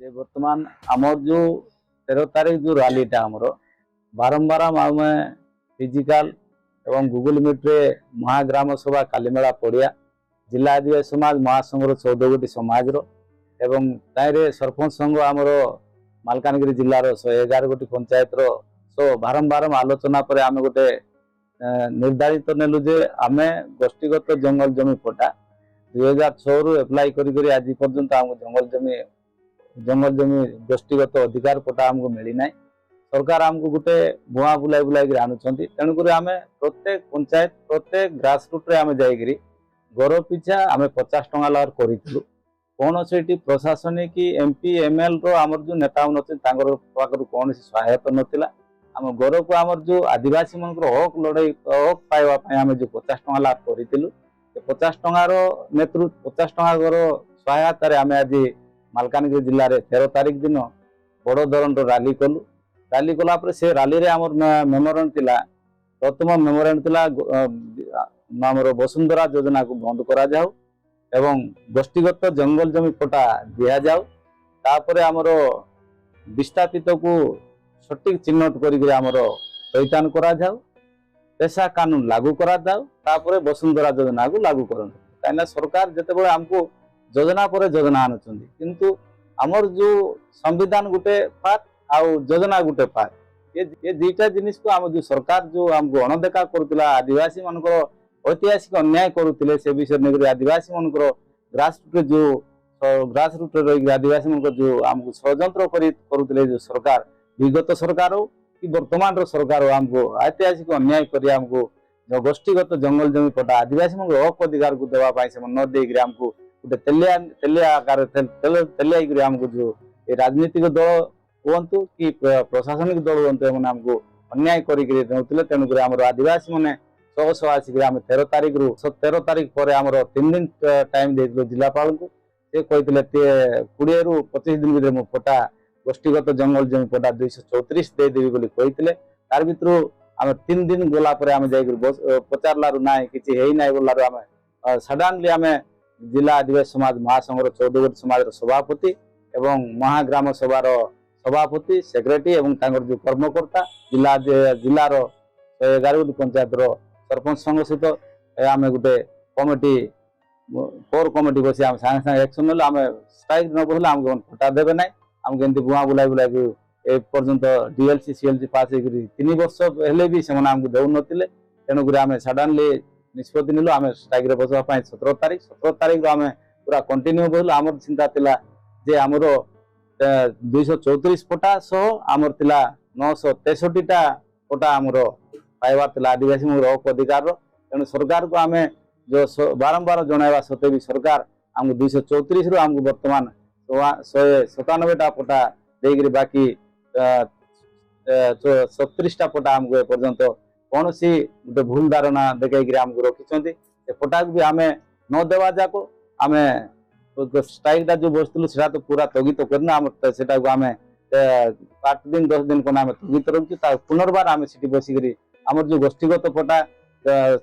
जे वर्तमान आमर जो 13 तारीख जो रैलीटा आमर बारंबार आम फिजिकल एवं गूगल मीट रे महाग्राम सभा कालीमेला पड़िया जिला आदिवासी समाज महासंघर 14 गोटी समाज एवं ताइरे सरपंच संघ आमर मालकानगिरी जिलार 111 गोटी पंचायत सो बारंबार आलोचना पर आम गोटे निर्धारित नेलु जे आमे गोष्ठीगत जंगल जमी पट्टा 2006 रु एप्लाई करी आज पर्यंत आम जंगल जमी गोष्ठीगत अधिकार पट्टा आमको मिली ना सरकार आमको गोटे भुआ बुलाई बुलाई आणुंट तेणुक आम प्रत्येक पंचायत प्रत्येक ग्रासरूट रे आम जाइए घर पिछा आम 50 टंका लार करूँ कौन से प्रशासनिक एमपी एमएल आमर जो नेता पाखर कौन सहायता नाला आम घर को आमर जो आदिवासी मन हक लड़ाई हक पाइबा आम जो 50 टंका लाभ करूँ 50 टंकार नेतृत्व 50 टंका घर सहायतार आम आज मालकानगिरी जिले में 13 तारीख दिन बड़ धरण रैली कलु रैली कलापर से रैली रे आमर मेमोरेंडम थिला प्रथम मेमोरेंडम थिला आमर वसुंधरा योजना को बंद करा जाऊ एवं गोष्ठीगत जंगल जमी पट्टा दिया जाऊ तापर आमर विस्थापित को सठिक चिन्हट कर परिधान करा जाऊ पेशा कानून लागू करा जाऊ तापर वसुंधरा योजना को लागू करन कहीं सरकार जिते आमको योजना पर योजना आणुचंदी किंतु आमर जो संविधान गुटे पार्ट आउ योजना गुटे पार्ट ये दुईटा जिनिस को आम जो सरकार जो आमको अणदेखा करुला आदिवासी मानकर ऐतिहासिक अन्याय करुले से विषय नहीं आदिवासी मानकर ग्रासरूट जो ग्रासरूट रही आदिवासी मान जो आमको षड्यंत्र करुले जो सरकार विगत सरकार हो कि वर्तमान सरकार आमको ऐतिहासिक अन्याय कर आमको गोष्ठीगत जंगल जमी पट्टा आदिवासी मान हक अधिकार को देवाई से न देकर आमको गोटे तेलिया आकार तेलिया आमको जो ये राजनीतिक दल हूँ कि प्रशासनिक दल हूँ आमको अन्याय करें तेणुक आम आदिवासी मैंने शह शह आसिक 13 तारीख रु 13 तारीख पर आमर 3 दिन टाइम दे जिलापाल को से कहते 20 रु 25 दिन भर मो पट्टा गोष्ठीगत जंगल जमी पट्टा 234 देदेवी बोली कहते तार भर आम 3 दिन गलापर आम जा पचारू ना कि ना बोलार आम सडनली आम जिला आदिवासी समाज महासंघर 14 गोटी समाज सभापति एवं महाग्राम सभार सभापति सेक्रेटरी एवं जो कर्मकर्ता जिलार 111 गोटी पंचायत सरपंच संघ सहित आम गोटे कमिटी कोर कमिटी बसी आम सागे सागे एक्शन ना आम स्ट्राइक न बसले आमको पट्टा देवे ना आमको एमती बुआ बुलाई बुलाई पर्यंत डीएलसी सीएलसी पास 3 वर्ष हेले भी से आमको दौ नथिले तेणुक आम सडनली निष्पत्ति नेलु आम स्ट्राइक रे बसवा 17 तारीख आम पूरा कंटिन्यू बसलु आमर चिंता थिला जे आमर 234 पट्टा सह आमर थिला 963 टा पट्टा आमर पाइबार थिला आदिवासी हक अधिकार तेणु सरकार को आम जो बारंबार जनवा सत्वे भी सरकार आमको 234 रु आमको वर्तमान 197 टा पट्टा देकर बाकी 37 टा पट्टा आमको एपर्यंत कौन सी गोटे भूल धारणा देखा आमको रखी पट्टा को भी आम न देवा जाक आम स्ट्राइक जो बसलु से तो पूरा स्थगित करना आम 8 दिन 10 दिन को आम स्थगित रखु पुनर्बार आम सीटी बसिक आमर जो गोष्ठीगत पट्टा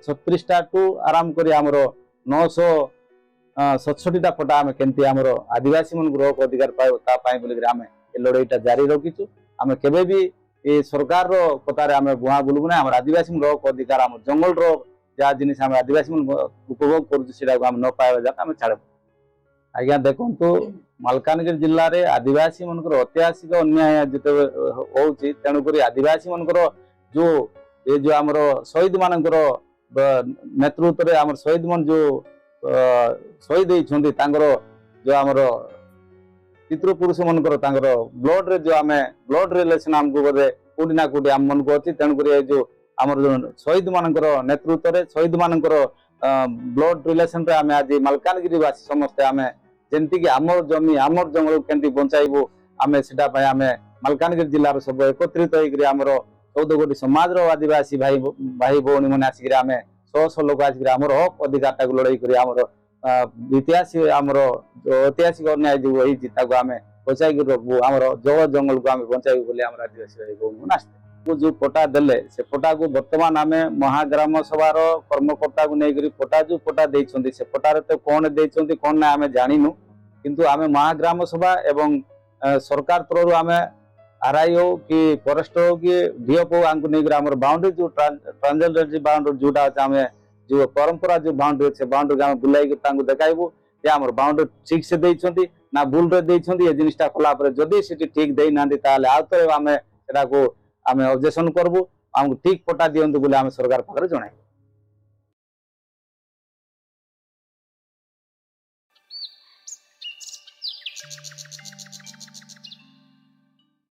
36 टा टू आराम कर आमर 967 टा पट्टा आम केमती आमर आदिवासी मन हक अधिकार पाए बोलिक आम ए लड़ाईटा जारी रखीचु आम केबे भी ये सरकार कतार आम बुआ बुलबु ना आम आदिवासी मन हक अधिकार आम जंगल जहाँ जिनिस आम आदिवासी मन उपभोग करूँ न पाइबा जाक आम छाड़ आज्ञा देखु मालकानगिरी जिले में आदिवासी मन ऐतिहासिक अन्याय जिते होची तेणुक आदिवासी मन जो ये जो आमर शहीद मानकर नेतृत्व रे आमर शहीद मन जो शहीद होती जो आमर पितृपुरुष मनकर ब्लड रे जो आम ब्लड रिलेशन आमको कौटी ना कौटी आम मन को अच्छी तेणुक जो आमर जो शहीद मानकर नेतृत्व रे शहीद मानकर ब्लड रिलेशन रे आम आज मालकानगिरी वासी समस्ते आम जमती आमर जमी आमर जंगल केमती बचाइबू आम से आम मालकानगिरी जिलार सब एकत्रित होकर आमर 14 गोटी समाज आदिवासी भाई भाई भौणी मैंने आसिक आम 100 लोक आसिक आमर हक अधिकार लड़ाई कर आमर इतिहास आमर जो ऐतिहासिक अन्याय जो होती आम बचाई रखू आमर जगह जंगल को आम बचाइबू बोली आम आदिवासी भाई भौणी आसते जो पट्टा देले से पट्टा को वर्तमान आम महाग्राम सभार कर्मकर्ता को लेकर पट्टा जो पट्टा देते से पट्टार तो कौन देते कौन ना आम जानू किंतु आम महाग्राम सभा एवं सरकार तरह आम आरआई हो कि फरेस्ट हो कि डीएफ हो आमको नहीं आम बाउंड्री जो ट्रांसजेंडर बाउंड्री जोटा अच्छे आम जो परंपरा जो बाउंड्री अच्छे बाउंड्री आम बुलाई देखाइबू जे आम बाउंड्री ठीक से देइछंती ना भूल रे देइछंती ए जिनिसटा कला पर जदि सिटी ठीक देई नांदी ताले आउतरे आम सेटा को आम ऑब्जेक्शन करबू आमको ठीक पटा दियंतु बोले आम सरकार पाखरे जणाइबू।